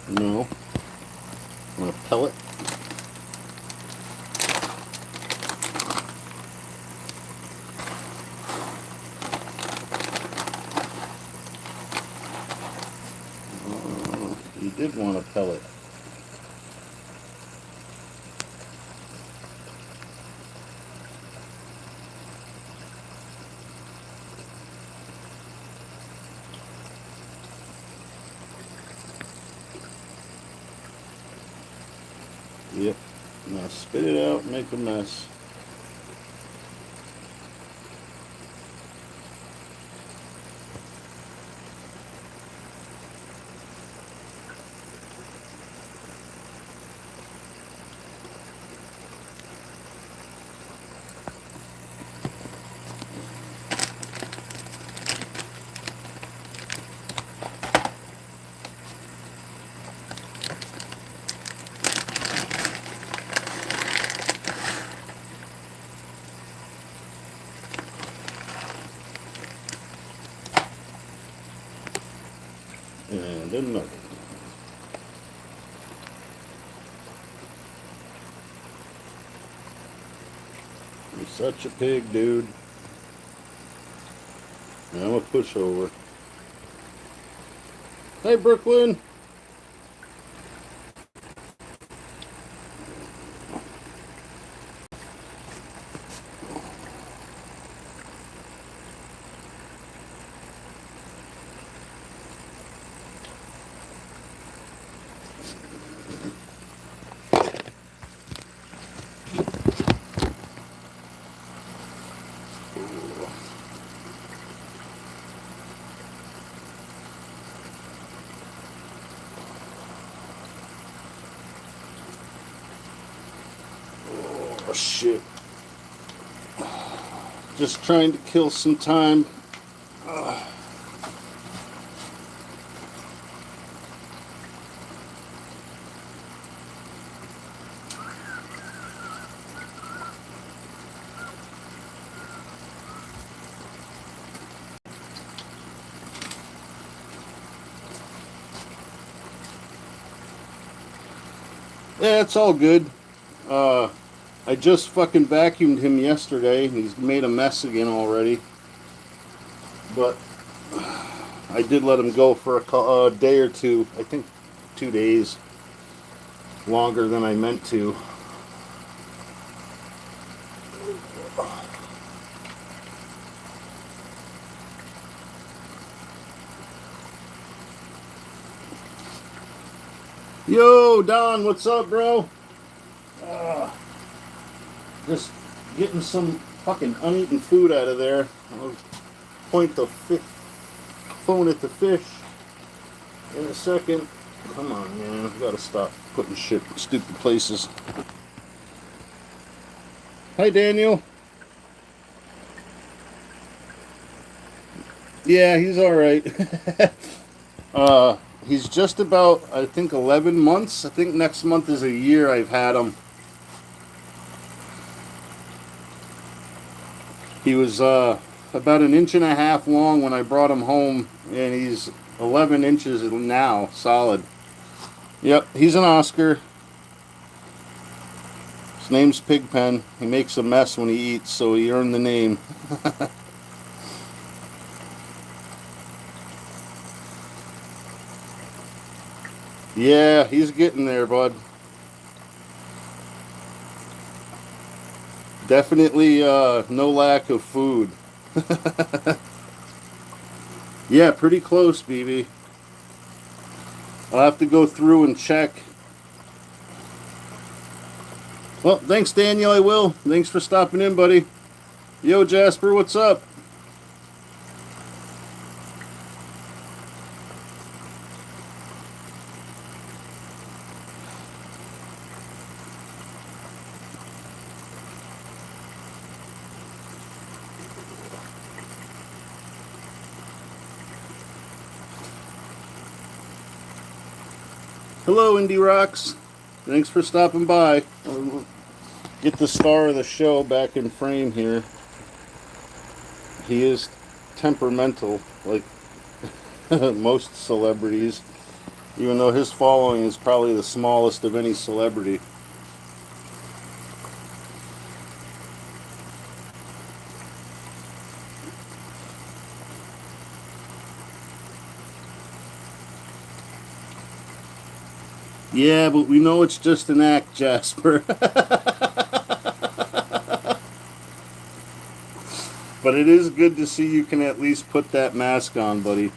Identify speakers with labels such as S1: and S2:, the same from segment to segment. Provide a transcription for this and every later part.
S1: No. Want a pellet? You did want a pellet. Yep. Now spit it out and make a mess. And another. You're such a pig, dude. Now I'm a pushover. Hey, Brooklyn. Oh, shit. Just trying to kill some time. Yeah, it's all good. I just fucking vacuumed him yesterday, and he's made a mess again already. But I did let him go for a day or two. I think 2 days. Longer than I meant to. Yo, Don, what's up, bro? Just getting some fucking uneaten food out of there. I'll point the phone at the fish in a second. Come on, man. I've got to stop putting shit in stupid places. Hi, Daniel. Yeah, he's all right. He's just about, I think, 11 months. I think next month is a year I've had him. He was about an inch and a half long when I brought him home, and he's 11 inches now, solid. Yep, he's an Oscar. His name's Pigpen. He makes a mess when he eats, so he earned the name. Yeah, he's getting there, bud. Definitely no lack of food. Yeah, pretty close, BB. I'll have to go through and check. Well, thanks, Daniel. I will. Thanks for stopping in, buddy. Yo, Jasper, what's up? Hello, Indie Rocks. Thanks for stopping by. I'll get the star of the show back in frame here. He is temperamental, like most celebrities. Even though his following is probably the smallest of any celebrity. Yeah, but we know it's just an act, Jasper. But it is good to see you can at least put that mask on, buddy.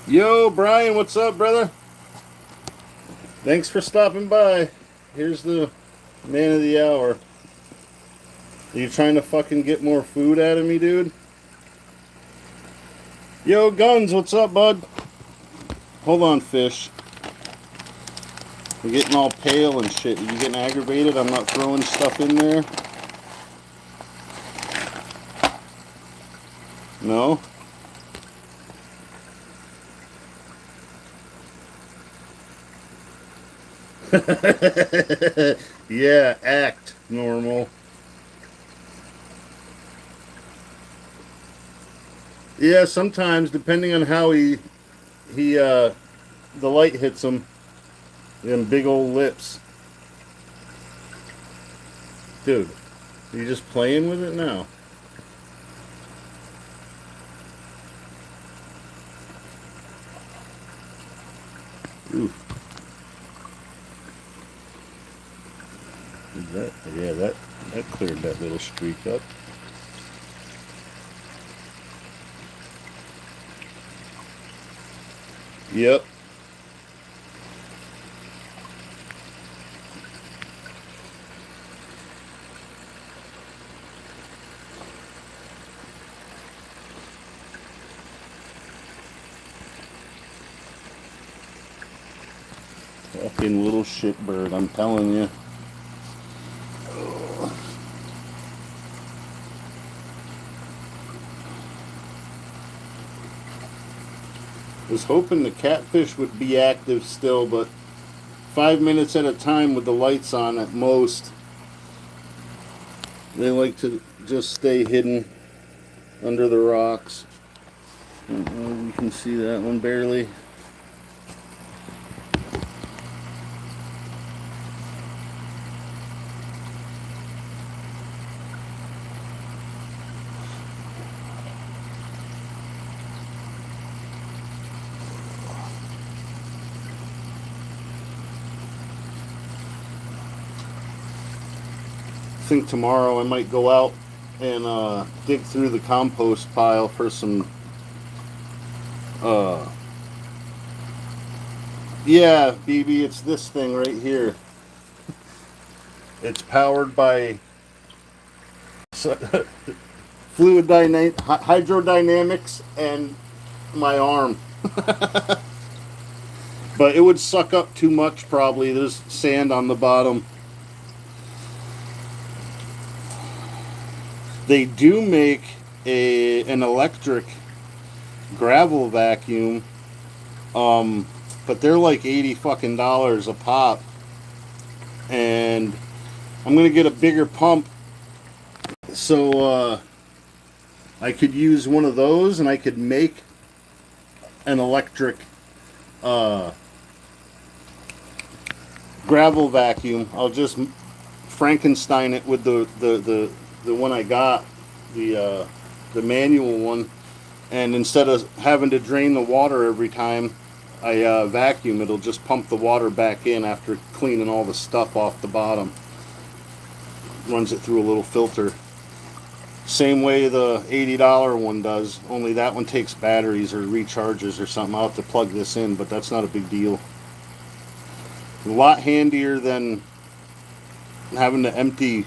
S1: Yo, Brian, what's up, brother? Thanks for stopping by. Here's the man of the hour. Are you trying to fucking get more food out of me, dude? Yo, Guns, what's up, bud? Hold on, fish. You're getting all pale and shit. Are you getting aggravated? I'm not throwing stuff in there? No? Yeah, act normal. Yeah, sometimes depending on how the light hits him, them big old lips. Dude, are you just playing with it now? Ooh, that cleared that little streak up. Yep. Fucking little shitbird, I'm telling you. Was hoping the catfish would be active still, but 5 minutes at a time with the lights on at most. They like to just stay hidden under the rocks. You can see that one barely. I think tomorrow I might go out and dig through the compost pile for some. Uh, yeah, BB, it's this thing right here. It's powered by hydrodynamics and my arm. But it would suck up too much probably. There's sand on the bottom. They do make an electric gravel vacuum, but they're like $80 fucking a pop. And I'm gonna get a bigger pump so I could use one of those and I could make an electric gravel vacuum. I'll just Frankenstein it with the one I got, the manual one, and instead of having to drain the water every time I vacuum, it'll just pump the water back in after cleaning all the stuff off the bottom. Runs it through a little filter. Same way the $80 one does, only that one takes batteries or recharges or something. I'll have to plug this in, but that's not a big deal. A lot handier than having to empty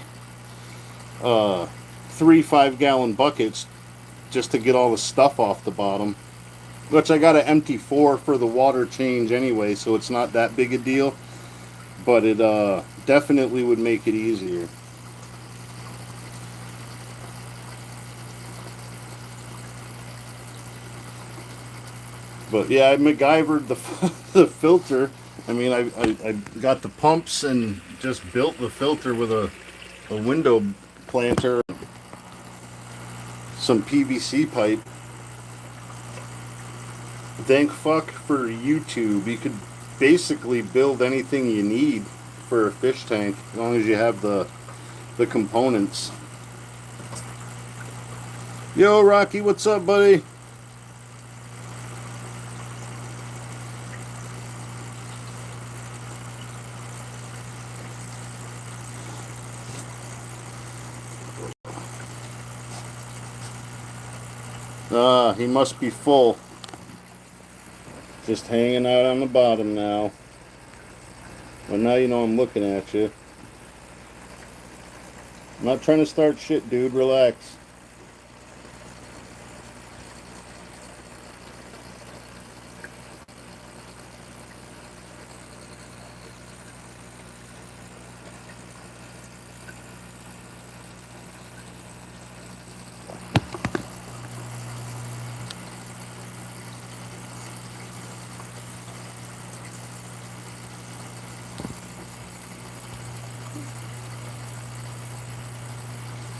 S1: 3 5-gallon buckets just to get all the stuff off the bottom. Which I got to empty 4 for the water change anyway, so it's not that big a deal. But it definitely would make it easier. But yeah, I MacGyvered the the filter. I mean, I got the pumps and just built the filter with a window planter, some PVC pipe. Thank fuck for YouTube. You could basically build anything you need for a fish tank as long as you have the components. Yo, Rocky, what's up, buddy? He must be full. Just hanging out on the bottom now. Well, now you know I'm looking at you. I'm not trying to start shit, dude. Relax.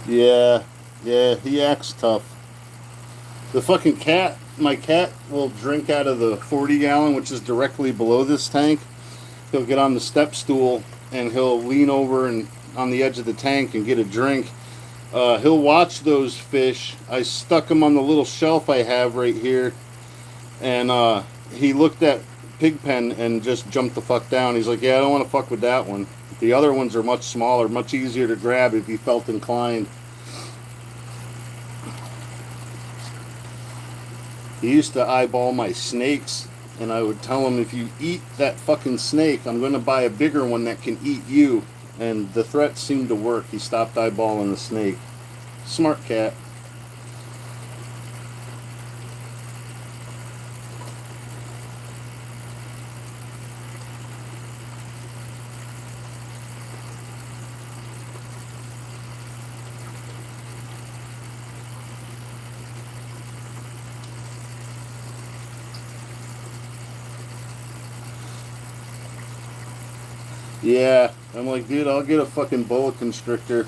S1: Yeah, yeah, he acts tough. The fucking cat, my cat will drink out of the 40 gallon, which is directly below this tank. He'll get on the step stool and he'll lean over and on the edge of the tank and get a drink. He'll watch those fish. I stuck him on the little shelf I have right here, and he looked at Pigpen and just jumped the fuck down. He's like, yeah, I don't want to fuck with that one. The other ones are much smaller, much easier to grab if he felt inclined. He used to eyeball my snakes, and I would tell him, if you eat that fucking snake, I'm going to buy a bigger one that can eat you. And the threat seemed to work. He stopped eyeballing the snake. Smart cat. Yeah, I'm like, dude, I'll get a fucking boa constrictor.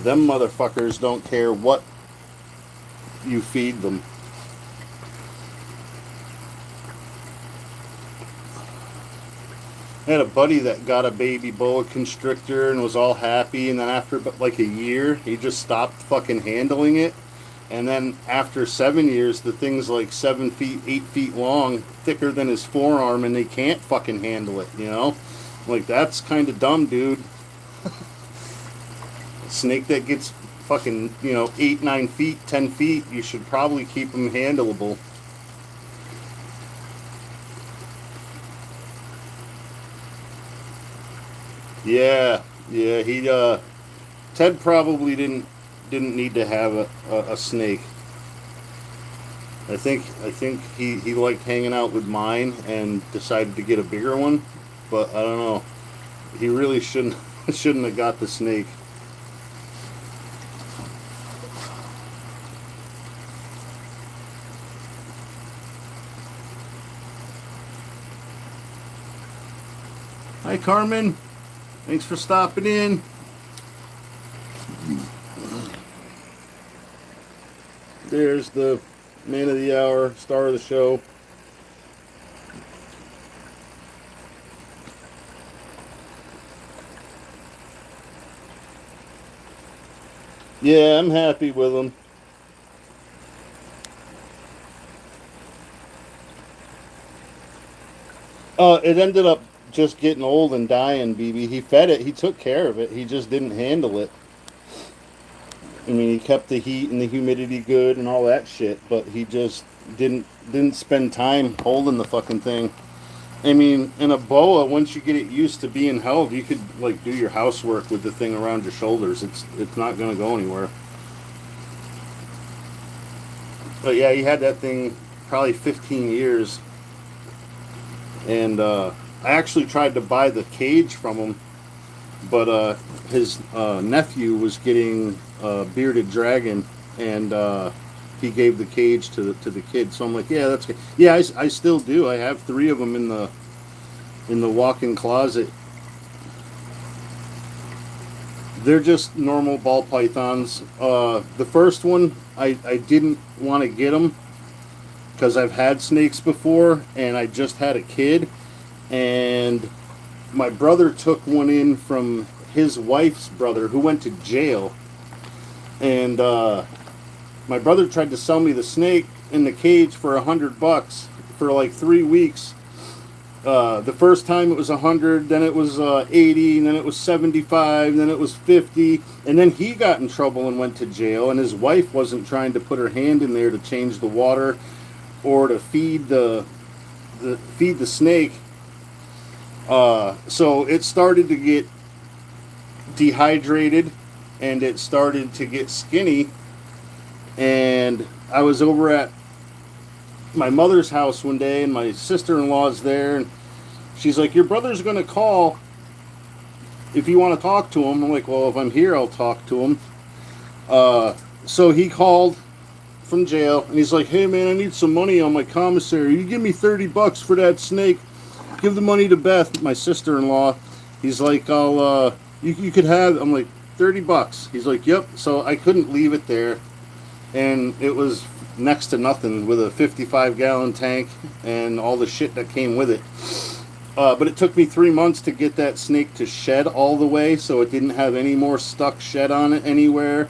S1: Them motherfuckers don't care what you feed them. I had a buddy that got a baby boa constrictor and was all happy, and then after like a year, he just stopped fucking handling it. And then after 7 years, the thing's like 7 feet, 8 feet long, thicker than his forearm, and they can't fucking handle it, you know? Like, that's kind of dumb, dude. A snake that gets fucking, 8, 9 feet, 10 feet, you should probably keep them handleable. Yeah, yeah, Ted probably didn't need to have a snake. I think he liked hanging out with mine and decided to get a bigger one, but I don't know. He really shouldn't have got the snake. Hi, Carmen. Thanks for stopping in. There's the man of the hour, star of the show. Yeah, I'm happy with him. It ended up just getting old and dying, BB. He fed it. He took care of it. He just didn't handle it. I mean, he kept the heat and the humidity good and all that shit, but he just didn't spend time holding the fucking thing. I mean, in a boa, once you get it used to being held, you could like do your housework with the thing around your shoulders. It's not gonna go anywhere. But yeah, he had that thing probably 15 years. And I actually tried to buy the cage from him, but his nephew was getting a bearded dragon, and he gave the cage to the kid. So I'm like, yeah, that's good. Yeah, I still do. I have three of them in the walk-in closet. They're just normal ball pythons. The first one, I didn't want to get them because I've had snakes before, and I just had a kid, and my brother took one in from his wife's brother who went to jail, and my brother tried to sell me the snake in the cage for $100 for like 3 weeks. The first time it was 100, then it was 80, and then it was 75, then it was 50, and then he got in trouble and went to jail, and his wife wasn't trying to put her hand in there to change the water or to feed the snake. So it started to get dehydrated, and it started to get skinny, and I was over at my mother's house one day, and my sister-in-law's there, and she's like, your brother's going to call if you want to talk to him. I'm like, well, if I'm here, I'll talk to him. So he called from jail, and he's like, hey, man, I need some money on my commissary. You give me $30 for that snake. Give the money to Beth, my sister-in-law. He's like, you could have, I'm like, $30. He's like, yep. So I couldn't leave it there, and it was next to nothing with a 55-gallon tank and all the shit that came with it. But it took me 3 months to get that snake to shed all the way, so it didn't have any more stuck shed on it anywhere.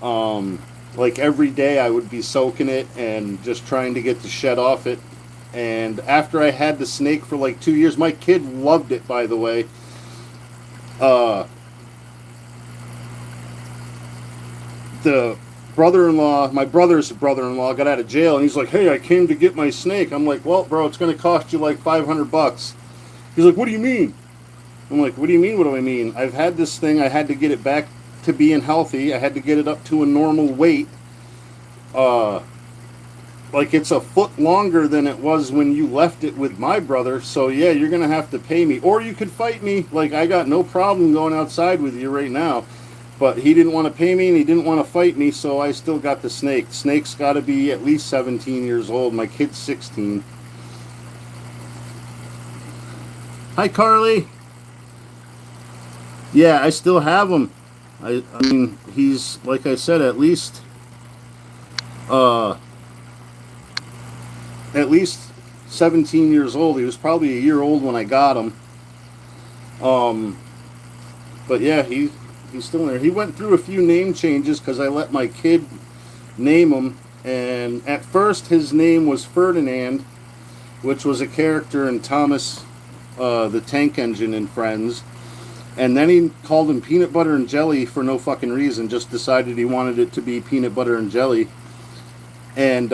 S1: Like every day I would be soaking it and just trying to get the shed off it. And after I had the snake for like 2 years, my kid loved it, by the way. The brother-in-law, my brother's brother-in-law, got out of jail, and he's like, hey, I came to get my snake. I'm like, well, bro, it's going to cost you like $500. He's like, what do you mean? I'm like, what do you mean, what do I mean? I've had this thing, I had to get it back to being healthy. I had to get it up to a normal weight. Like, it's a foot longer than it was when you left it with my brother, so yeah, you're going to have to pay me. Or you could fight me. Like, I got no problem going outside with you right now. But he didn't want to pay me, and he didn't want to fight me, so I still got the snake. Snake's got to be at least 17 years old. My kid's 16. Hi, Carly. Yeah, I still have him. I mean, he's, like I said, at least 17 years old. He was probably a year old when I got him. But yeah, he's still there. He went through a few name changes because I let my kid name him. And at first, his name was Ferdinand, which was a character in Thomas the Tank Engine in Friends. And then he called him Peanut Butter and Jelly for no fucking reason. Just decided he wanted it to be Peanut Butter and Jelly. And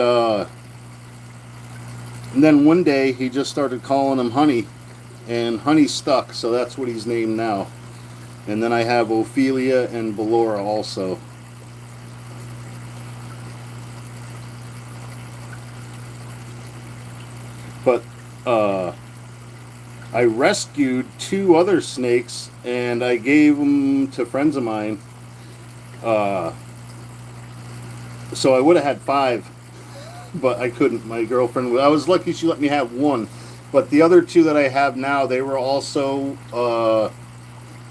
S1: then one day, he just started calling him Honey. And Honey stuck, so that's what he's named now. And then I have Ophelia and Ballora also. But I rescued 2 other snakes, and I gave them to friends of mine. So I would have had 5, but I couldn't. My girlfriend, I was lucky she let me have 1. But the other 2 that I have now, they were also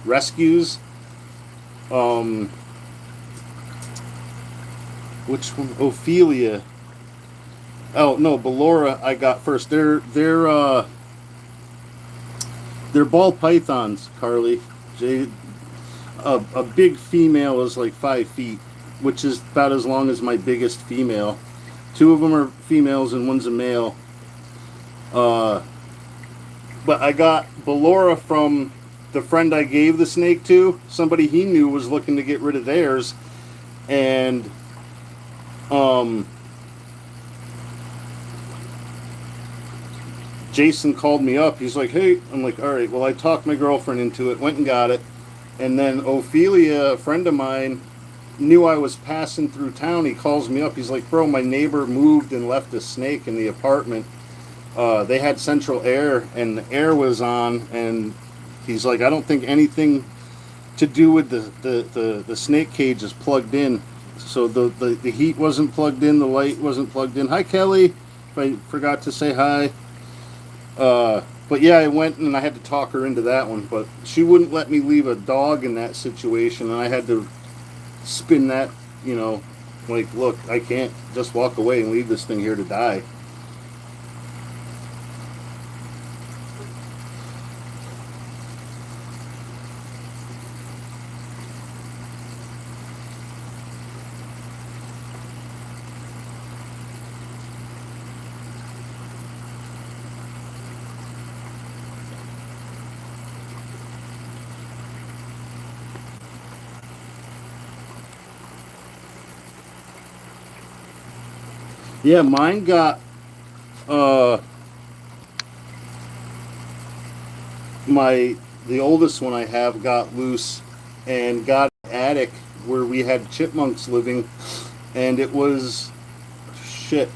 S1: rescues. Which one? Ophelia. Oh no, Ballora I got first. They're ball pythons, Carly. A big female is like 5 feet, which is about as long as my biggest female. 2 of them are females and one's a male. But I got Ballora from the friend I gave the snake to. Somebody he knew was looking to get rid of theirs, and Jason called me up. He's like, hey, I'm like, all right, well, I talked my girlfriend into it, went and got it. And then Ophelia, a friend of mine, knew I was passing through town, he calls me up. He's like, "Bro, my neighbor moved and left a snake in the apartment. They had central air, and the air was on, and he's like, I don't think anything to do with the snake cage is plugged in. So the heat wasn't plugged in, the light wasn't plugged in. Hi, Kelly. I forgot to say hi. But yeah, I went and I had to talk her into that one. But she wouldn't let me leave a dog in that situation, and I had to spin that, you know, like, look, I can't just walk away and leave this thing here to die. Yeah, mine got uh my the oldest one I have got loose and got an attic where we had chipmunks living, and it was shit,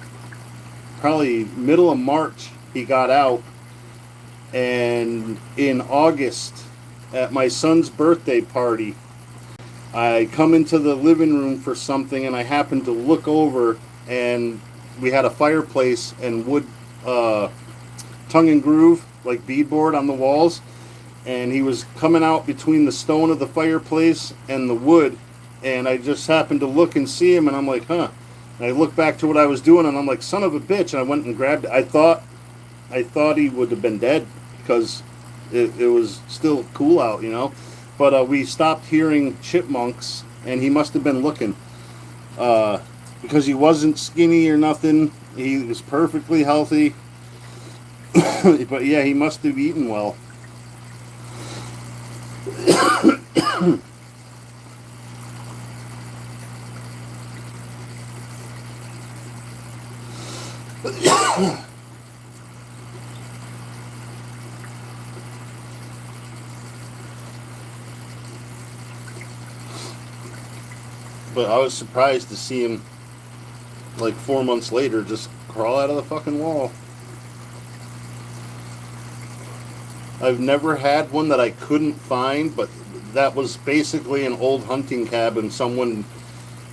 S1: probably middle of March he got out, and in August at my son's birthday party I come into the living room for something, and I happened to look over, and we had a fireplace and wood, uh, tongue and groove, like beadboard on the walls, and he was coming out between the stone of the fireplace and the wood, and I just happened to look and see him, and I'm like, huh. And I looked back to what I was doing, and I'm like, son of a bitch, and I went and grabbed it. I thought he would have been dead because it was still cool out, you know. But we stopped hearing chipmunks, and he must have been looking, uh, because he wasn't skinny or nothing. He was perfectly healthy. But yeah, he must have eaten well. But I was surprised to see him like 4 months later just crawl out of the fucking wall. I've never had one that I couldn't find, but that was basically an old hunting cabin someone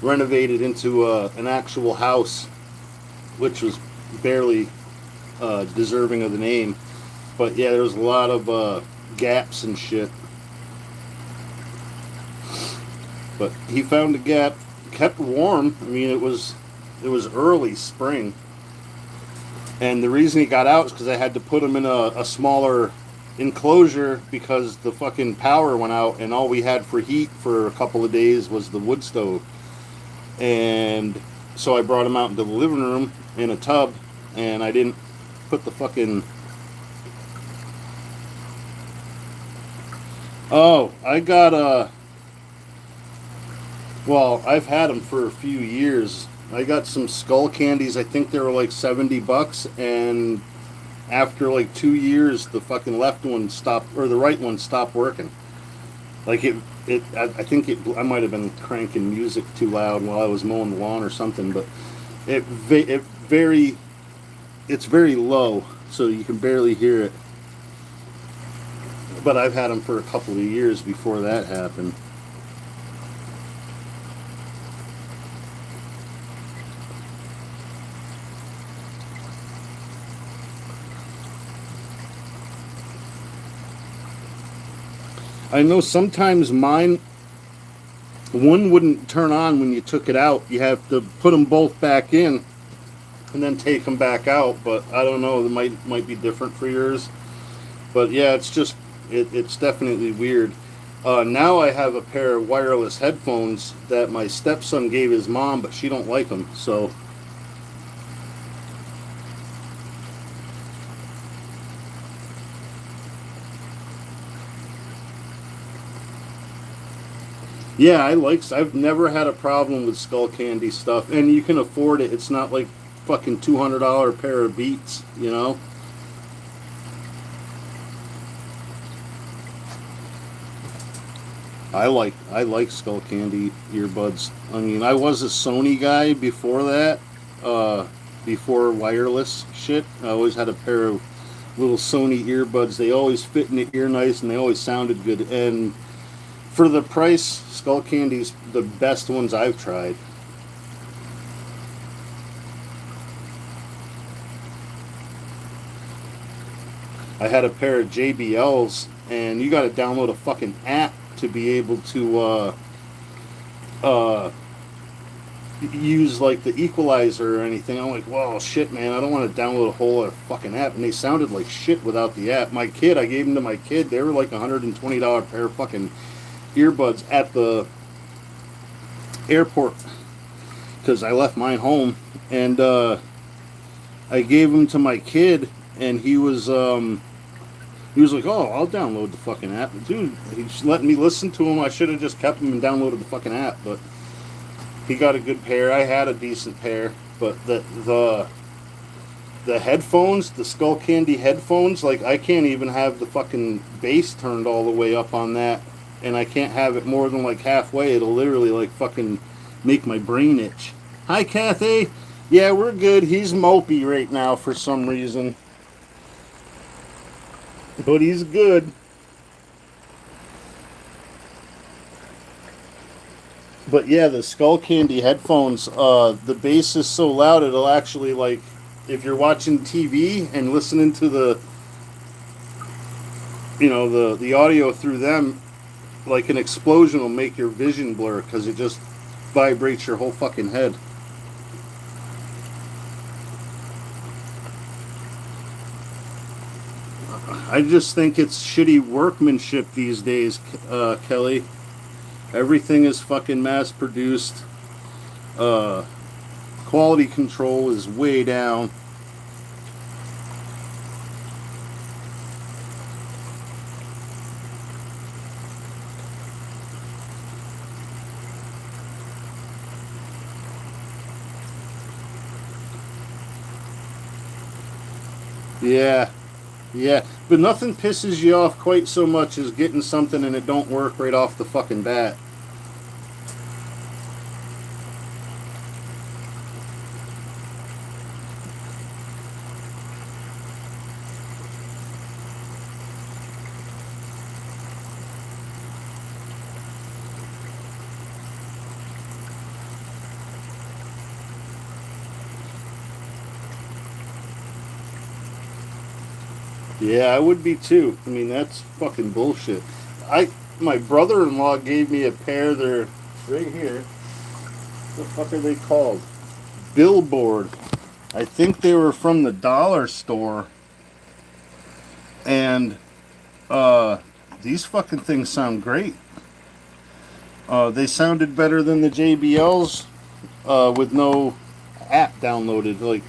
S1: renovated into an actual house, which was barely deserving of the name. But yeah, there was a lot of gaps and shit. But he found a gap, kept warm. I mean, it was early spring, and the reason he got out is because I had to put him in a smaller enclosure because the fucking power went out, and all we had for heat for a couple of days was the wood stove. And so I brought him out into the living room in a tub, and I didn't put the fucking. Oh, I got a. Well, I've had them for a few years. I got some skull candies. I think they were like $70, and after like 2 years, the fucking left one stopped, or the right one stopped working. Like I think I might have been cranking music too loud while I was mowing the lawn or something, but it very, it's very low, so you can barely hear it. But I've had them for a couple of years before that happened. I know sometimes mine, one wouldn't turn on when you took it out. You have to put them both back in and then take them back out. But I don't know. It might be different for yours. But yeah, it's definitely weird. Now I have a pair of wireless headphones that my stepson gave his mom, but she don't like them. So yeah, I've never had a problem with skull candy stuff, and you can afford it. It's not like fucking $200 pair of Beats, you know. I like Skull Candy earbuds. I mean, I was a Sony guy before that. Uh, Before wireless shit, I always had a pair of little Sony earbuds. They always fit in the ear nice, and they always sounded good. And for the price, Skull Candy's the best ones I've tried. I had a pair of JBLs, and you got to download a fucking app to be able to uh, use like the equalizer or anything. I'm like, well, shit, man, I don't want to download a whole other fucking app. And they sounded like shit without the app. My kid, I gave them to my kid. They were like $120 pair of fucking earbuds at the airport because I left mine home, and I gave them to my kid, and he was like, "Oh, I'll download the fucking app." Dude, he's letting me listen to him. I should have just kept him and downloaded the fucking app, but he got a good pair. I had a decent pair, but the headphones, the Skull Candy headphones, like I can't even have the fucking bass turned all the way up on that, and I can't have it more than like halfway. It'll literally like fucking make my brain itch. Hi, Kathy. Yeah, we're good. He's mopey right now for some reason, but he's good. But yeah, the Skull Candy headphones, the bass is so loud it'll actually like, if you're watching TV and listening to the audio through them, like an explosion will make your vision blur because it just vibrates your whole fucking head. I just think it's shitty workmanship these days, Kelly. Everything is fucking mass produced. Uh, Quality control is way down. Yeah, yeah. But nothing pisses you off quite so much as getting something and it don't work right off the fucking bat. Yeah, I would be too. I mean, that's fucking bullshit. My brother-in-law gave me a pair. They're right here. What the fuck are they called? Billboard. I think they were from the dollar store, and uh, these fucking things sound great. They sounded better than the JBLs with no app downloaded. Like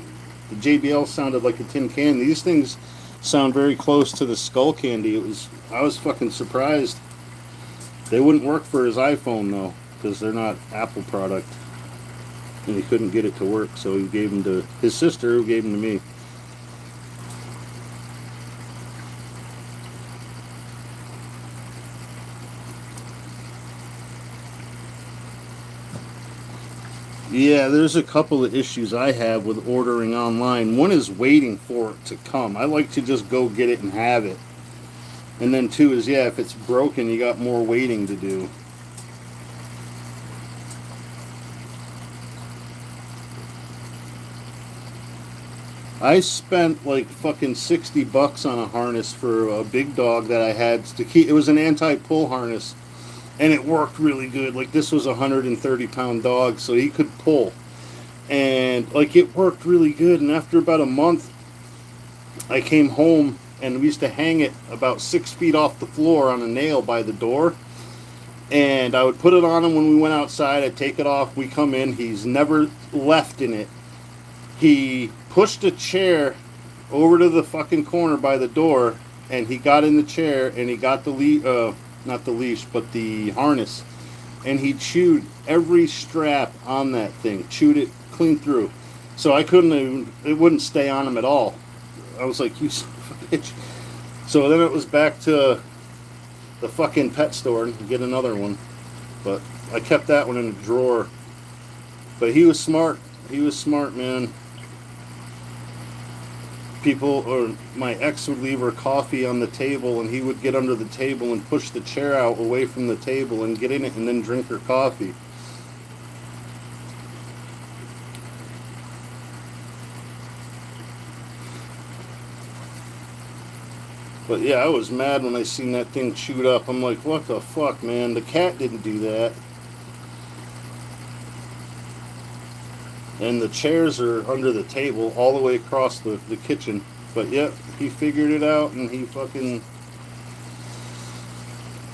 S1: the JBL sounded like a tin can. These things sound very close to the Skull Candy. I was fucking surprised. They wouldn't work for his iPhone though, because they're not Apple product, and he couldn't get it to work. So he gave them to his sister, who gave them to me. Yeah, there's a couple of issues I have with ordering online. One is waiting for it to come. I like to just go get it and have it. And then two is, yeah, if it's broken, you got more waiting to do. I spent like fucking $60 on a harness for a big dog that I had to keep. It was an anti-pull harness, and it worked really good. Like this was a 130-pound dog, so he could pull, and like it worked really good. And after about a month, I came home and we used to hang it about 6 feet off the floor on a nail by the door. And I would put it on him when we went outside. I'd take it off. We come in. He's never left in it. He pushed a chair over to the fucking corner by the door, and he got in the chair and he got not the leash, but the harness, and he chewed every strap on that thing, chewed it clean through. So I couldn't even, it wouldn't stay on him at all. I was like, you son of a bitch. So then it was back to the fucking pet store and get another one. But I kept that one in a drawer. But he was smart. He was smart, man. People, or my ex would leave her coffee on the table, and he would get under the table and push the chair out away from the table and get in it and then drink her coffee. But yeah, I was mad when I seen that thing chewed up. I'm like, what the fuck, man? The cat didn't do that. And the chairs are under the table all the way across the kitchen. But yeah, he figured it out, and he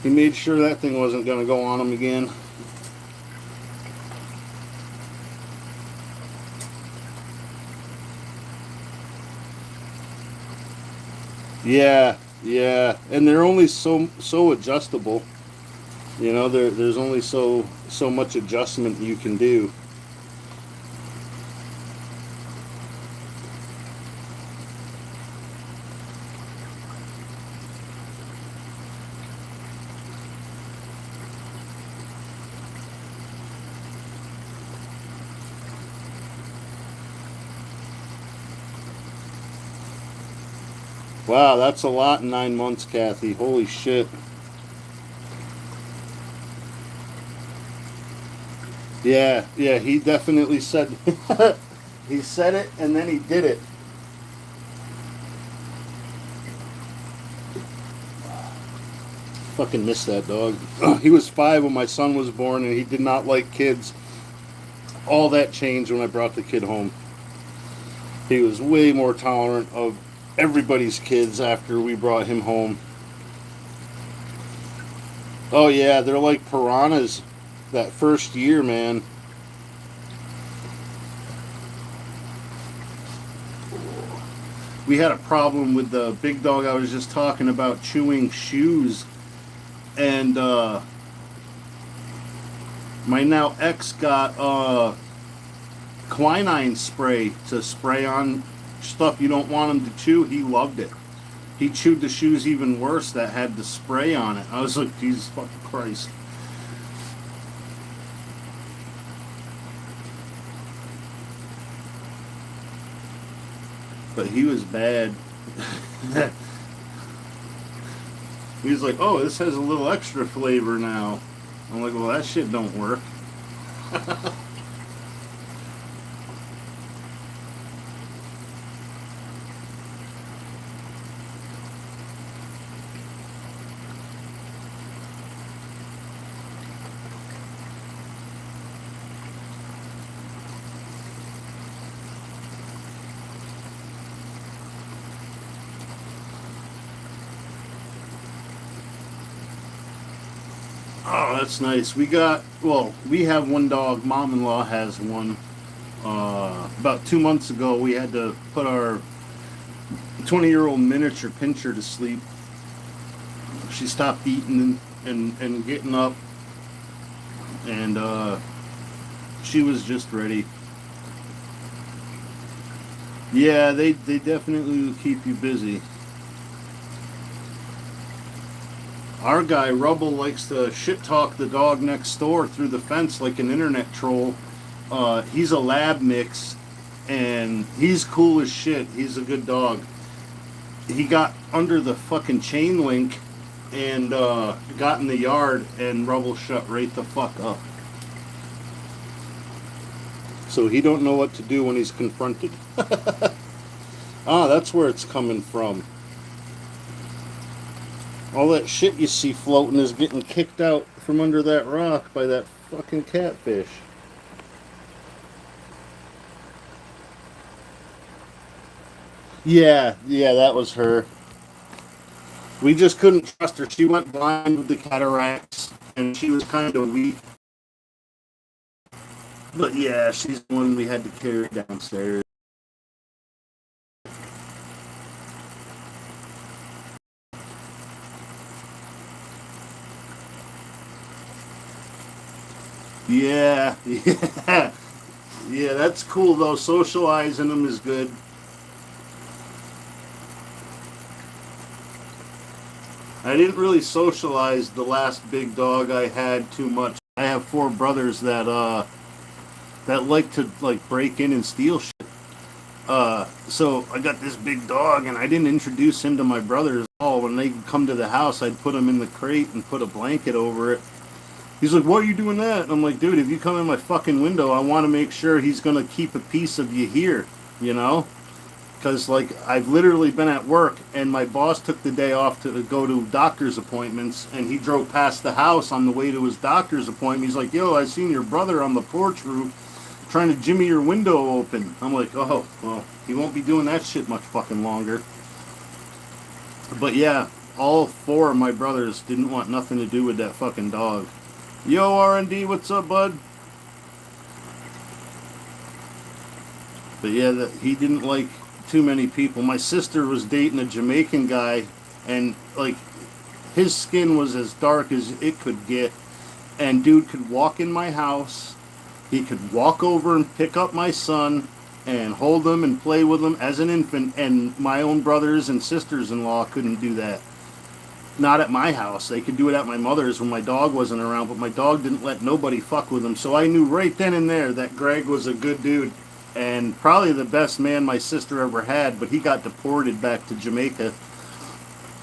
S1: made sure that thing wasn't going to go on him again. Yeah, yeah, and they're only so adjustable. You know, there's only so much adjustment you can do. Wow, that's a lot in 9 months, Kathy. Holy shit. Yeah, yeah, he definitely said he said it and then he did it. Fucking miss that dog. He was 5 when my son was born, and he did not like kids. All that changed when I brought the kid home. He was way more tolerant of everybody's kids after we brought him home. Oh yeah, they're like piranhas that first year, man. We had a problem with the big dog I was just talking about chewing shoes, and my now ex got quinine spray to spray on stuff you don't want him to chew. He loved it. He chewed the shoes even worse that had the spray on it. I was like, Jesus fucking Christ. But he was bad. He was like, oh, this has a little extra flavor now. I'm like, well, that shit don't work. Oh, that's nice. We have one dog. Mom-in-law has one. About 2 months ago, we had to put our 20-year-old miniature Pinscher to sleep. She stopped eating and getting up, and she was just ready. Yeah, they definitely will keep you busy. Our guy, Rubble, likes to shit talk the dog next door through the fence like an internet troll. He's a lab mix, and he's cool as shit. He's a good dog. He got under the fucking chain link and got in the yard, and Rubble shut right the fuck up. So he don't know what to do when he's confronted. Ah, that's where it's coming from. All that shit you see floating is getting kicked out from under that rock by that fucking catfish. Yeah, yeah, that was her. We just couldn't trust her. She went blind with the cataracts, and she was kind of weak. But yeah, she's the one we had to carry downstairs. Yeah, yeah, yeah. That's cool though. Socializing them is good. I didn't really socialize the last big dog I had too much. I have four brothers that like to like break in and steal shit. So I got this big dog, and I didn't introduce him to my brothers at all. When they come to the house, I'd put him in the crate and put a blanket over it. He's like, "Why are you doing that?" And I'm like, "Dude, if you come in my fucking window, I want to make sure he's gonna keep a piece of you here, you know." Because like I've literally been at work, and my boss took the day off to go to doctor's appointments, and he drove past the house on the way to his doctor's appointment. He's like, "Yo, I seen your brother on the porch roof trying to jimmy your window open." I'm like, "Oh, well, he won't be doing that shit much fucking longer." But yeah, all four of my brothers didn't want nothing to do with that fucking dog. Yo, R&D, what's up, bud? But yeah, he didn't like too many people. My sister was dating a Jamaican guy, and like his skin was as dark as it could get. And dude could walk in my house. He could walk over and pick up my son and hold him and play with him as an infant. And my own brothers and sisters-in-law couldn't do that. Not at my house. They could do it at my mother's when my dog wasn't around, but my dog didn't let nobody fuck with him. So I knew right then and there that Greg was a good dude and probably the best man my sister ever had, but he got deported back to Jamaica.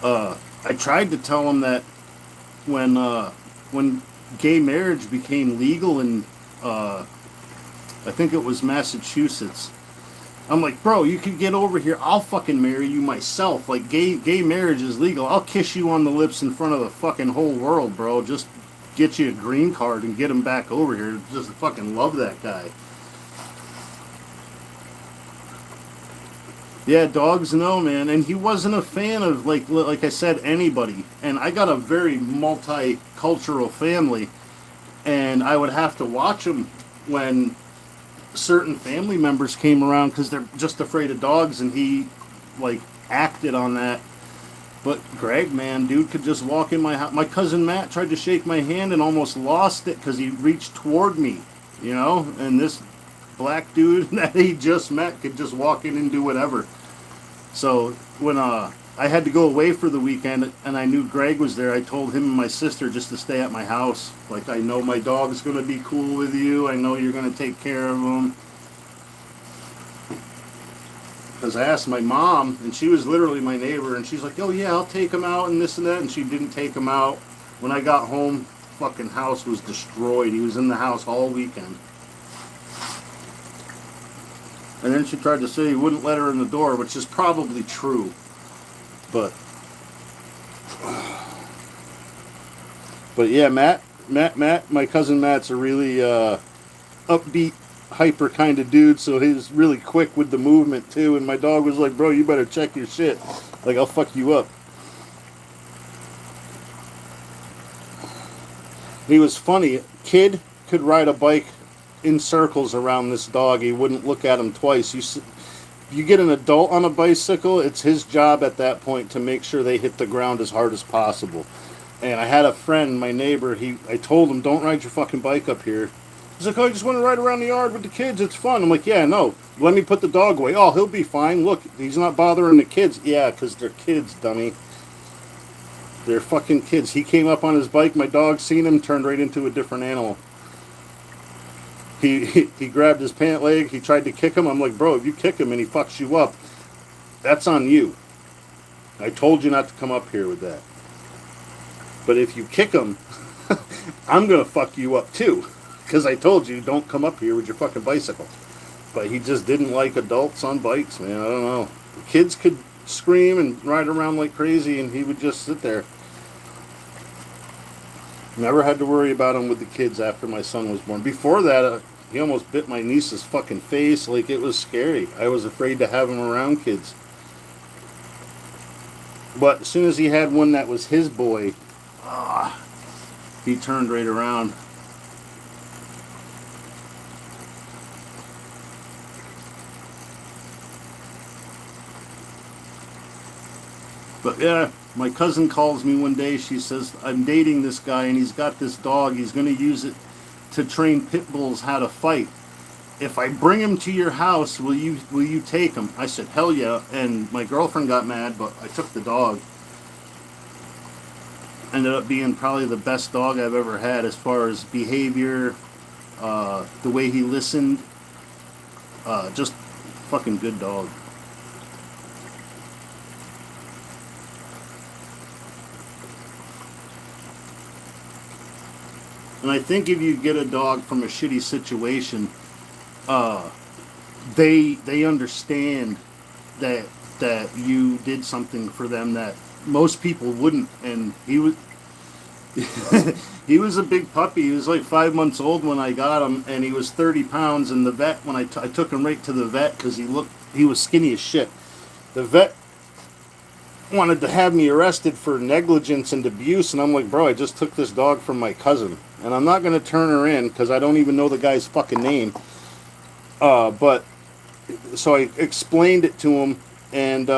S1: I tried to tell him that when gay marriage became legal in I think it was Massachusetts. I'm like, bro, you can get over here. I'll fucking marry you myself. Like, gay marriage is legal. I'll kiss you on the lips in front of the fucking whole world, bro. Just get you a green card and get him back over here. Just fucking love that guy. Yeah, dogs know, man. And he wasn't a fan of, like I said, anybody. And I got a very multicultural family. And I would have to watch him when certain family members came around because they're just afraid of dogs, and he like acted on that. But Greg, man, dude could just walk in my house. My cousin Matt tried to shake my hand and almost lost it because he reached toward me, you know, and this black dude that he just met could just walk in and do whatever. So when I had to go away for the weekend and I knew Greg was there, I told him and my sister just to stay at my house. Like, I know my dog's going to be cool with you. I know you're going to take care of him. Because I asked my mom, and she was literally my neighbor, and she's like, "Oh yeah, I'll take him out and this and that." And she didn't take him out. When I got home, fucking house was destroyed. He was in the house all weekend. And then she tried to say he wouldn't let her in the door, which is probably true. But yeah, Matt, my cousin Matt's a really upbeat, hyper kind of dude, so he's really quick with the movement too. And my dog was like, "Bro, you better check your shit. Like, I'll fuck you up." He was funny. Kid could ride a bike in circles around this dog. He wouldn't look at him twice. You get an adult on a bicycle, it's his job at that point to make sure they hit the ground as hard as possible. And I had a friend, my neighbor, I told him, "Don't ride your fucking bike up here." He's like, "Oh, I just want to ride around the yard with the kids. It's fun." I'm like, "Yeah, no. Let me put the dog away." "Oh, he'll be fine. Look, he's not bothering the kids." "Yeah, because they're kids, dummy. They're fucking kids." He came up on his bike. My dog seen him, turned right into a different animal. He grabbed his pant leg. He tried to kick him. I'm like, "Bro, if you kick him and he fucks you up, that's on you. I told you not to come up here with that. But if you kick him, I'm going to fuck you up too. Because I told you, don't come up here with your fucking bicycle." But he just didn't like adults on bikes, man. I don't know. The kids could scream and ride around like crazy, and he would just sit there. Never had to worry about him with the kids after my son was born. Before that, he almost bit my niece's fucking face. Like, it was scary. I was afraid to have him around kids. But as soon as he had one that was his boy, he turned right around. But yeah, my cousin calls me one day. She says, "I'm dating this guy and he's got this dog. He's going to use it to train pit bulls how to fight. If I bring him to your house, will you take him?" I said, "Hell yeah." And my girlfriend got mad, but I took the dog. Ended up being probably the best dog I've ever had as far as behavior, the way he listened. Just fucking good dog. And I think if you get a dog from a shitty situation, uh, they understand that you did something for them that most people wouldn't. And he was he was a big puppy. He was like 5 months old when I got him, and he was 30 pounds. And the vet, when I took him right to the vet because he was skinny as shit. The vet wanted to have me arrested for negligence and abuse, and I'm like, bro, I just took this dog from my cousin, and I'm not gonna turn her in because I don't even know the guy's fucking name. But so I explained it to him, and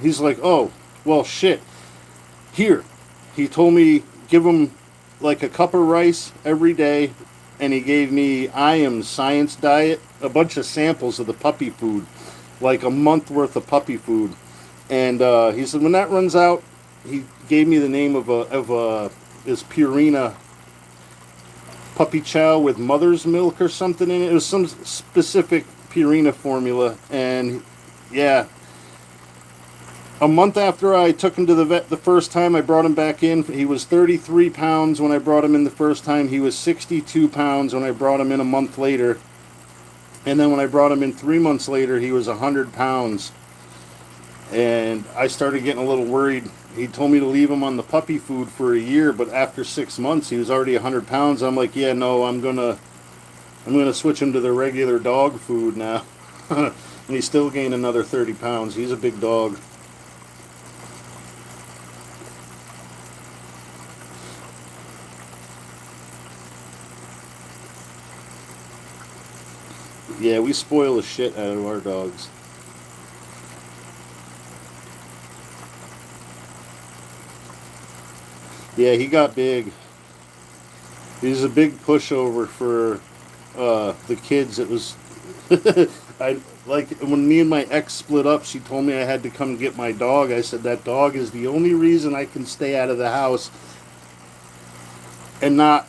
S1: he's like, oh, well, shit. Here, he told me give him like a cup of rice every day, and he gave me IAM's Science Diet, a bunch of samples of the puppy food, like a month worth of puppy food. And he said when that runs out, he gave me the name of this Purina puppy chow with mother's milk or something in it. It was some specific Purina formula, and yeah. A month after I took him to the vet the first time, I brought him back in. He was 33 pounds when I brought him in the first time. He was 62 pounds when I brought him in a month later. And then when I brought him in 3 months later, he was 100 pounds. And I started getting a little worried. He told me to leave him on the puppy food for a year, but after 6 months, he was already 100 pounds. I'm like, yeah, no, I'm gonna switch him to the regular dog food now. And he still gained another 30 pounds. He's a big dog. Yeah, we spoil the shit out of our dogs. Yeah, he got big. He's a big pushover for the kids. It was, I like when me and my ex split up. She told me I had to come get my dog. I said that dog is the only reason I can stay out of the house and not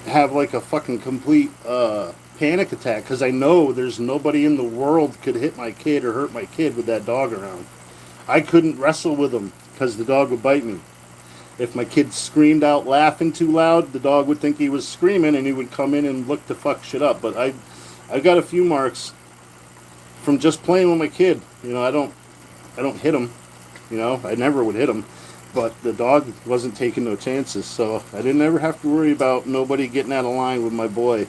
S1: have like a fucking complete panic attack because I know there's nobody in the world could hit my kid or hurt my kid with that dog around. I couldn't wrestle with him because the dog would bite me. If my kid screamed out laughing too loud, the dog would think he was screaming and he would come in and look to fuck shit up. But I got a few marks from just playing with my kid. You know, I don't hit him. You know, I never would hit him. But the dog wasn't taking no chances, so I didn't ever have to worry about nobody getting out of line with my boy.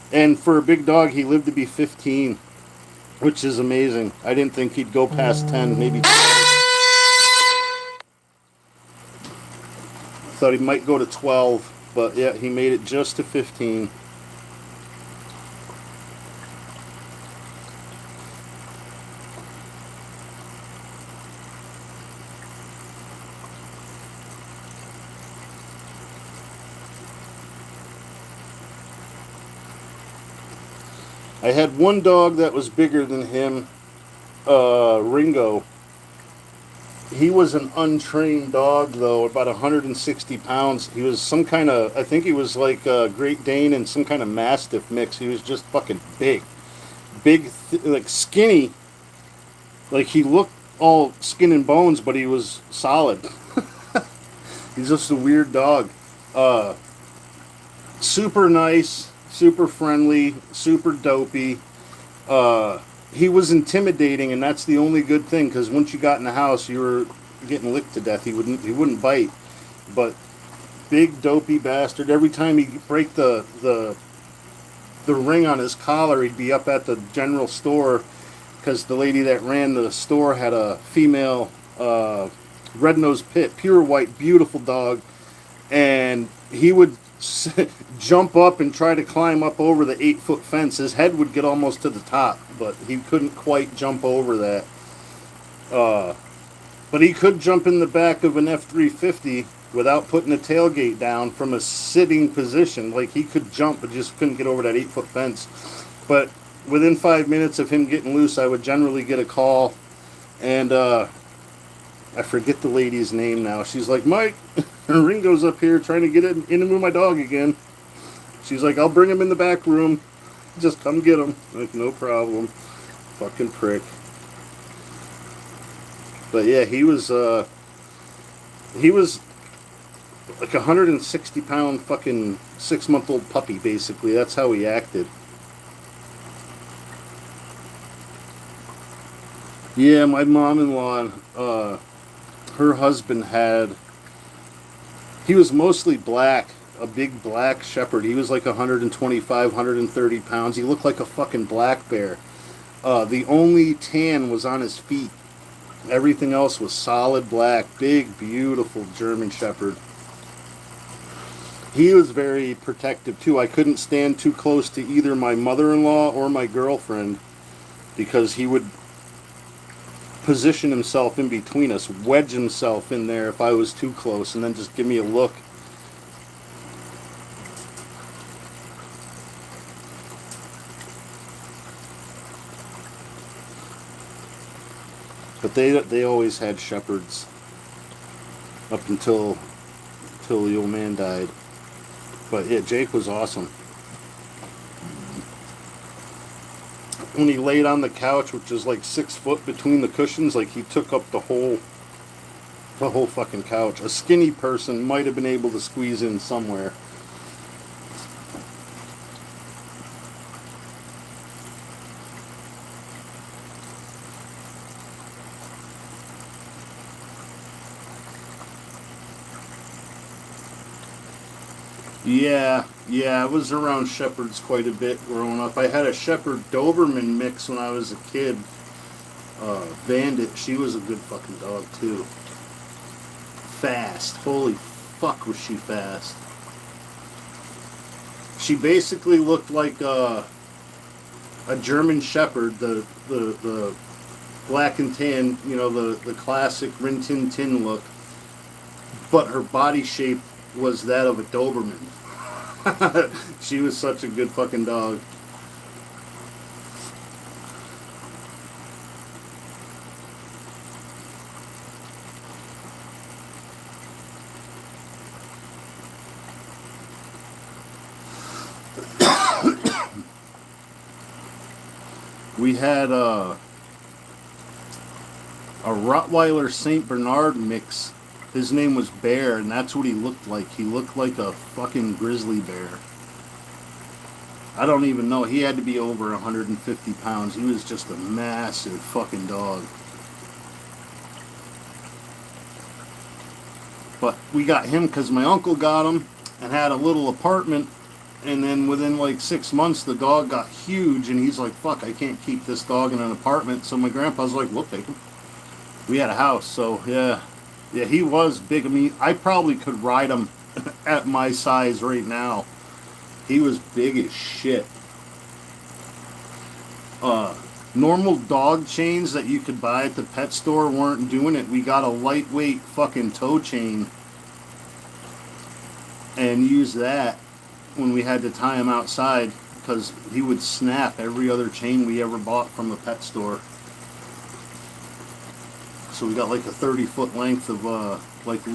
S1: And for a big dog, he lived to be 15, which is amazing. I didn't think he'd go past 10, maybe 12. Thought he might go to 12, but yeah, he made it just to 15. I had one dog that was bigger than him, Ringo. He was an untrained dog, though, about 160 pounds. He was some kind of, I think he was like a Great Dane and some kind of Mastiff mix. He was just fucking big. Big, like skinny. Like he looked all skin and bones, but he was solid. He's just a weird dog. Uh, Super nice, super friendly, super dopey. He was intimidating, and that's the only good thing. Because once you got in the house, you were getting licked to death. He wouldn't bite, but big dopey bastard. Every time he'd break the ring on his collar, he'd be up at the general store because the lady that ran the store had a female red-nosed pit, pure white, beautiful dog, and he would jump up and try to climb up over the 8-foot fence. His head would get almost to the top, but he couldn't quite jump over that. But he could jump in the back of an F-350 without putting the tailgate down from a sitting position. Like he could jump, but just couldn't get over that 8-foot fence. But within 5 minutes of him getting loose, I would generally get a call, and I forget the lady's name now. She's like, Mike, Ringo's up here trying to get in with my dog again. She's like, I'll bring him in the back room. Just come get him. Like, no problem. Fucking prick. But yeah, he was like a 160-pound fucking 6-month-old puppy, basically. That's how he acted. Yeah, my mom-in-law, her husband he was mostly black, a big black shepherd. He was like 125, 130 pounds. He looked like a fucking black bear. The only tan was on his feet. Everything else was solid black. Big, beautiful German shepherd. He was very protective too. I couldn't stand too close to either my mother-in-law or my girlfriend because he would position himself in between us, wedge himself in there if I was too close, and then just give me a look. But they always had shepherds up until the old man died. But yeah, Jake was awesome. When he laid on the couch, which is like 6 foot between the cushions, like he took up the whole fucking couch. A skinny person might have been able to squeeze in somewhere. Yeah, I was around shepherds quite a bit growing up. I had a shepherd Doberman mix when I was a kid. Bandit, she was a good fucking dog too. Fast, holy fuck was she fast. She basically looked like a German shepherd, the black and tan, the classic Rin Tin Tin look. But her body shape was that of a Doberman. She was such a good fucking dog. We had a Rottweiler Saint Bernard mix. His name was Bear, and that's what he looked like. He looked like a fucking grizzly bear. I don't even know. He had to be over 150 pounds. He was just a massive fucking dog. But we got him because my uncle got him and had a little apartment. And then within like 6 months, the dog got huge. And he's like, fuck, I can't keep this dog in an apartment. So my grandpa's like, we'll take him. We had a house, so yeah. Yeah, he was big. I mean, I probably could ride him at my size right now. He was big as shit. Normal dog chains that you could buy at the pet store weren't doing it. We got a lightweight fucking toe chain and used that when we had to tie him outside because he would snap every other chain we ever bought from the pet store. So we got like a 30-foot length of like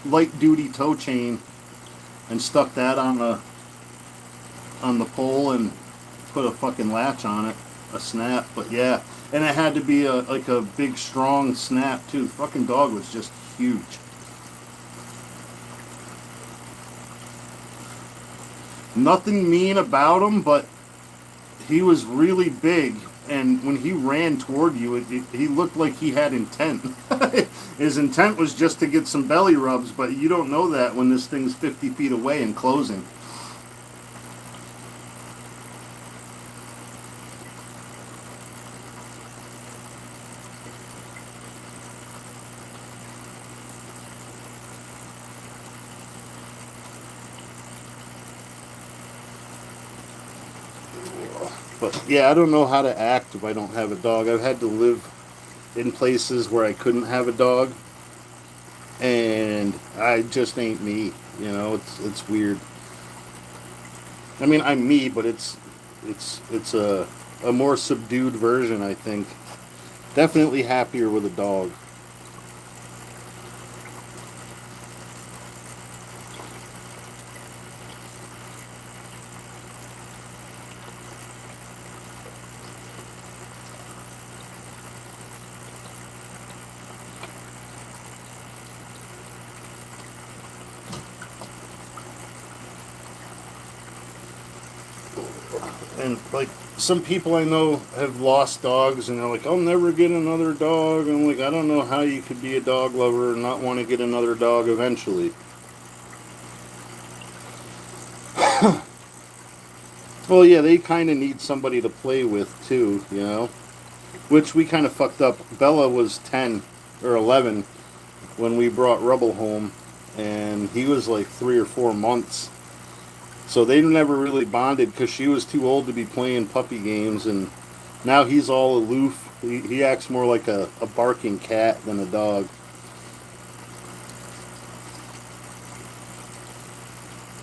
S1: light duty toe chain and stuck that on the pole and put a fucking latch on it, a snap. But yeah, and it had to be like a big strong snap too. The fucking dog was just huge. Nothing mean about him, but he was really big. And when he ran toward you, he looked like he had intent. His intent was just to get some belly rubs, but you don't know that when this thing's 50 feet away and closing. But yeah, I don't know how to act if I don't have a dog. I've had to live in places where I couldn't have a dog, and I just ain't me. It's weird. I mean, I'm me, but it's a more subdued version, I think. Definitely happier with a dog. And like some people I know have lost dogs, and they're like, "I'll never get another dog." And I'm like, I don't know how you could be a dog lover and not want to get another dog eventually. Well, yeah, they kind of need somebody to play with too, you know. Which we kind of fucked up. Bella was 10 or 11 when we brought Rebel home, and he was like 3 or 4 months. So they never really bonded because she was too old to be playing puppy games, and now he's all aloof. He acts more like a barking cat than a dog.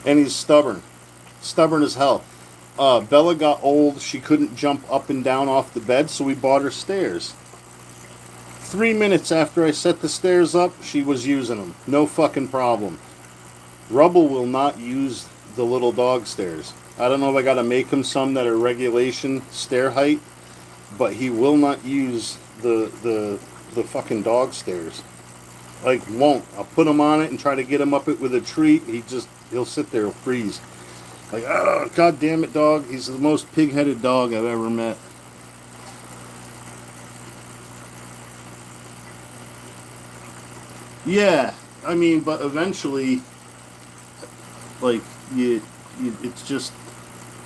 S1: And he's stubborn. Stubborn as hell. Bella got old. She couldn't jump up and down off the bed, so we bought her stairs. 3 minutes after I set the stairs up, she was using them. No fucking problem. Rubble will not use the little dog stairs. I don't know if I gotta make him some that are regulation stair height, but he will not use the fucking dog stairs. Like, won't. I'll put him on it and try to get him up it with a treat. He'll sit there, he'll freeze. Like, oh, god damn it, dog. He's the most pig-headed dog I've ever met. Yeah, I mean, but eventually, like, it's just,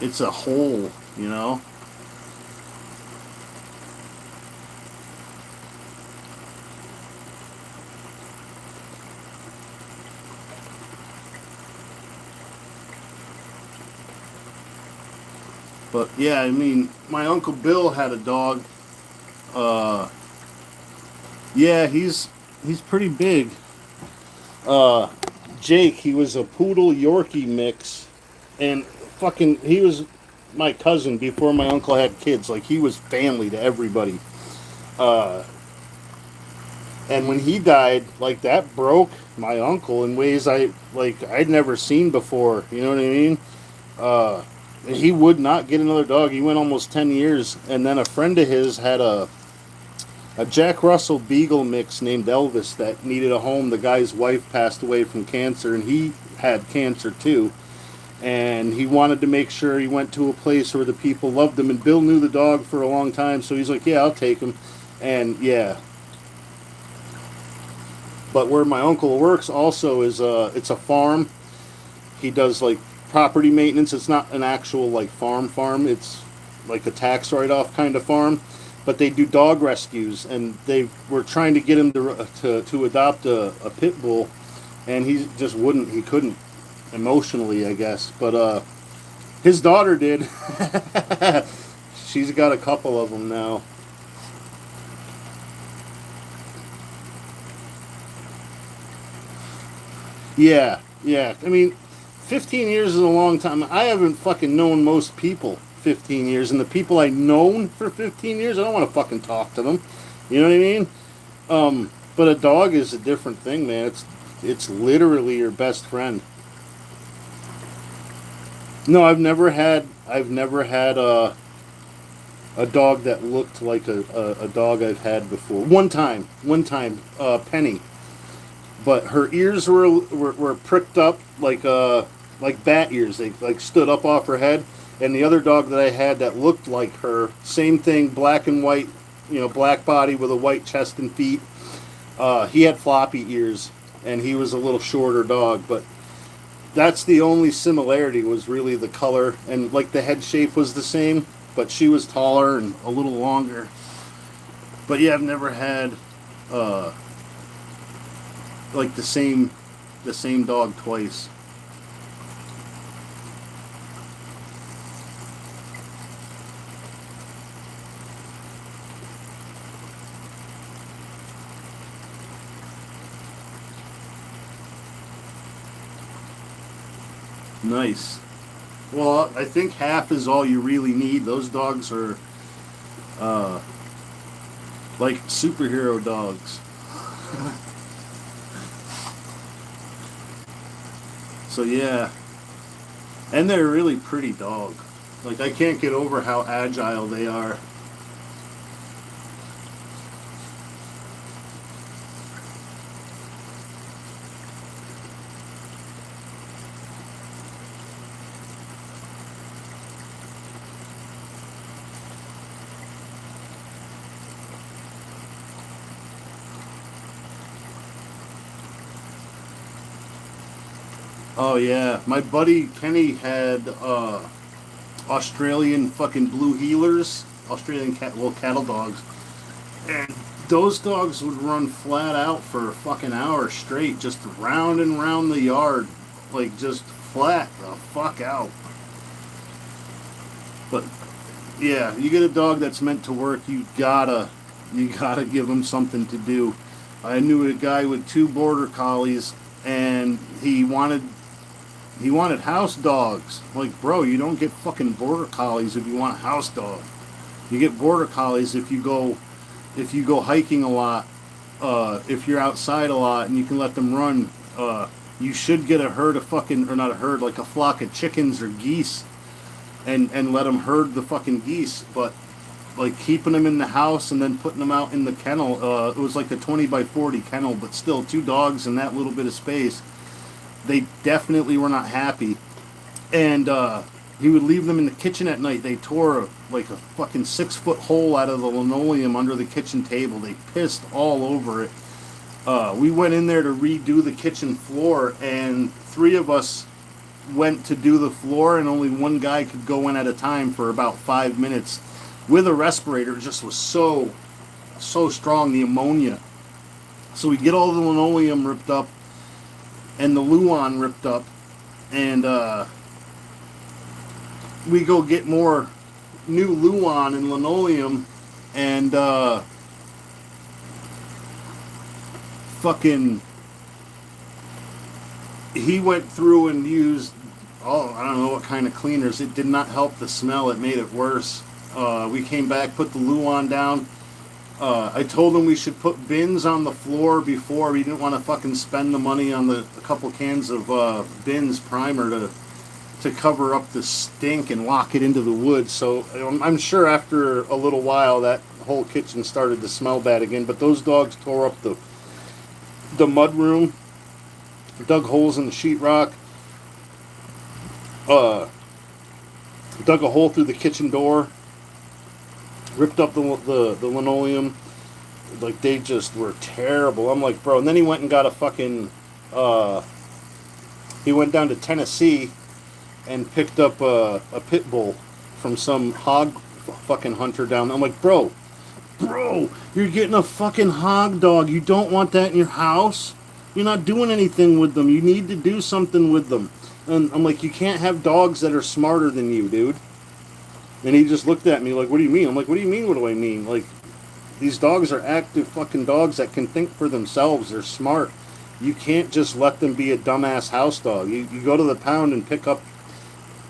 S1: it's a hole, you know? But, yeah, I mean, my Uncle Bill had a dog. Uh, yeah, he's pretty big. Uh, Jake, he was a poodle Yorkie mix, and fucking, he was my cousin before my uncle had kids. Like, he was family to everybody. Uh, and when he died, like, that broke my uncle in ways I'd never seen before. You know what I mean? Uh, he would not get another dog. He went almost 10 years, and then a friend of his had a Jack Russell Beagle mix named Elvis that needed a home. The guy's wife passed away from cancer, and he had cancer too. And he wanted to make sure he went to a place where the people loved him. And Bill knew the dog for a long time, so he's like, "Yeah, I'll take him." And yeah, but where my uncle works also is it's a farm. He does like property maintenance. It's not an actual like farm. It's like a tax write-off kind of farm, but they do dog rescues, and they were trying to get him to adopt a pit bull, and he just wouldn't. He couldn't emotionally, I guess. But his daughter did. She's got a couple of them now. Yeah, yeah. I mean, 15 years is a long time. I haven't fucking known most people 15 years, and the people I known for 15 years, I don't want to fucking talk to them. You know what I mean? But a dog is a different thing, man. It's literally your best friend. No, I've never had a dog that looked like a dog I've had before. One time, Penny, but her ears were pricked up like bat ears. They like stood up off her head. And the other dog that I had that looked like her, same thing, black and white, black body with a white chest and feet. He had floppy ears, and he was a little shorter dog, but that's the only similarity was really the color, and like the head shape was the same, but she was taller and a little longer. But yeah, I've never had uh, like the same dog twice. Nice. Well, I think half is all you really need. Those dogs are uh, like superhero dogs. So yeah, and they're a really pretty dog. Like I can't get over how agile they are. Oh yeah, my buddy Kenny had Australian fucking blue heelers, Australian cattle dogs, and those dogs would run flat out for a fucking hour straight, just round and round the yard, like just flat the fuck out. But yeah, you get a dog that's meant to work, you gotta give him something to do. I knew a guy with two border collies, and he wanted house dogs. Like, bro, you don't get fucking border collies if you want a house dog. You get border collies if you go hiking a lot, if you're outside a lot and you can let them run. You should get a herd of fucking, or not a herd, like a flock of chickens or geese, and let them herd the fucking geese. But like keeping them in the house and then putting them out in the kennel, it was like a 20 by 40 kennel, but still two dogs in that little bit of space. They definitely were not happy. And he would leave them in the kitchen at night. They tore like a fucking 6-foot hole out of the linoleum under the kitchen table. They pissed all over it. We went in there to redo the kitchen floor, and 3 of us went to do the floor, and only one guy could go in at a time for about 5 minutes with a respirator. It just was so strong, the ammonia. So we get all the linoleum ripped up and the Luan ripped up, and we go get more new Luan and linoleum, and fucking he went through and used, I don't know what kind of cleaners. It did not help the smell. It made it worse. We came back, put the Luan down. I told him we should put bins on the floor before. We didn't want to fucking spend the money on a couple cans of bins primer to cover up the stink and lock it into the wood. So I'm sure after a little while that whole kitchen started to smell bad again. But those dogs tore up the mud room, dug holes in the sheetrock, dug a hole through the kitchen door, ripped up the linoleum. Like, they just were terrible. I'm like, bro. And then he went and got a fucking, he went down to Tennessee and picked up a pit bull from some hog fucking hunter down there. I'm like, bro, you're getting a fucking hog dog. You don't want that in your house. You're not doing anything with them. You need to do something with them. And I'm like, you can't have dogs that are smarter than you, dude. And he just looked at me like, what do you mean? I'm like, what do you mean, what do I mean? Like, these dogs are active fucking dogs that can think for themselves. They're smart. You can't just let them be a dumbass house dog. You go to the pound and pick up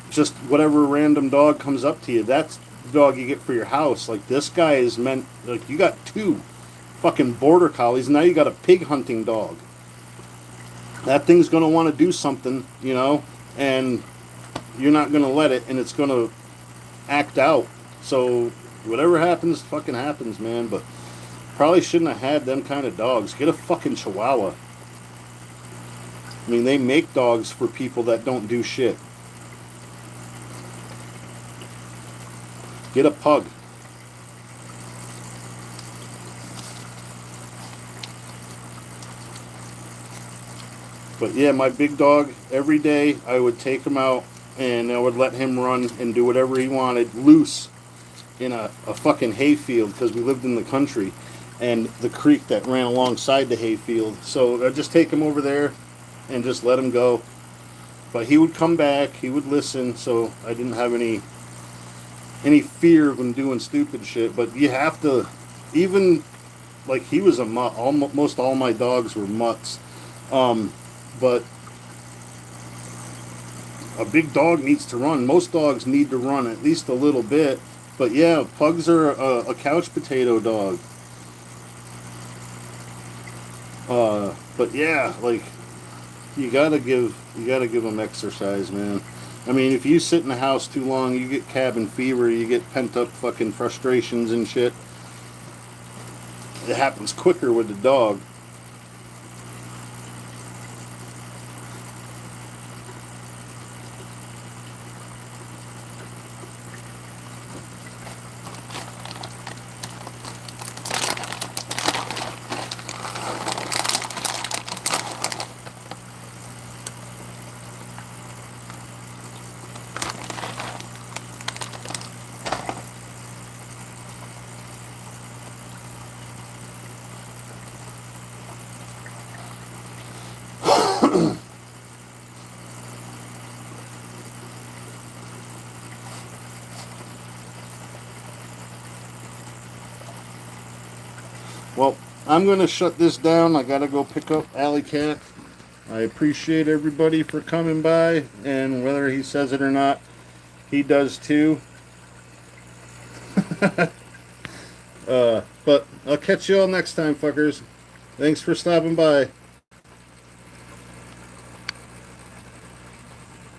S1: just whatever random dog comes up to you. That's the dog you get for your house. Like, this guy is meant, like, you got 2 fucking border collies. Now you got a pig hunting dog. That thing's going to want to do something, you know, and you're not going to let it, and it's going to act out. So whatever happens, fucking happens, man. But probably shouldn't have had them kind of dogs. Get a fucking Chihuahua. I mean, they make dogs for people that don't do shit. Get a pug. But yeah, my big dog, every day I would take him out and I would let him run and do whatever he wanted loose in a fucking hayfield, because we lived in the country, and the creek that ran alongside the hayfield. So I'd just take him over there and just let him go. But he would come back, he would listen, so I didn't have any fear of him doing stupid shit. But you have to, even, like, he was a mutt. Most all my dogs were mutts. But a big dog needs to run. Most dogs need to run at least a little bit. But yeah, pugs are a couch potato dog. But yeah, like, you gotta give them exercise, man. I mean, if you sit in the house too long, you get cabin fever, you get pent up fucking frustrations and shit. It happens quicker with the dog. Well, I'm going to shut this down. I got to go pick up Alley Cat. I appreciate everybody for coming by, and whether he says it or not, he does too. But I'll catch you all next time, fuckers. Thanks for stopping by.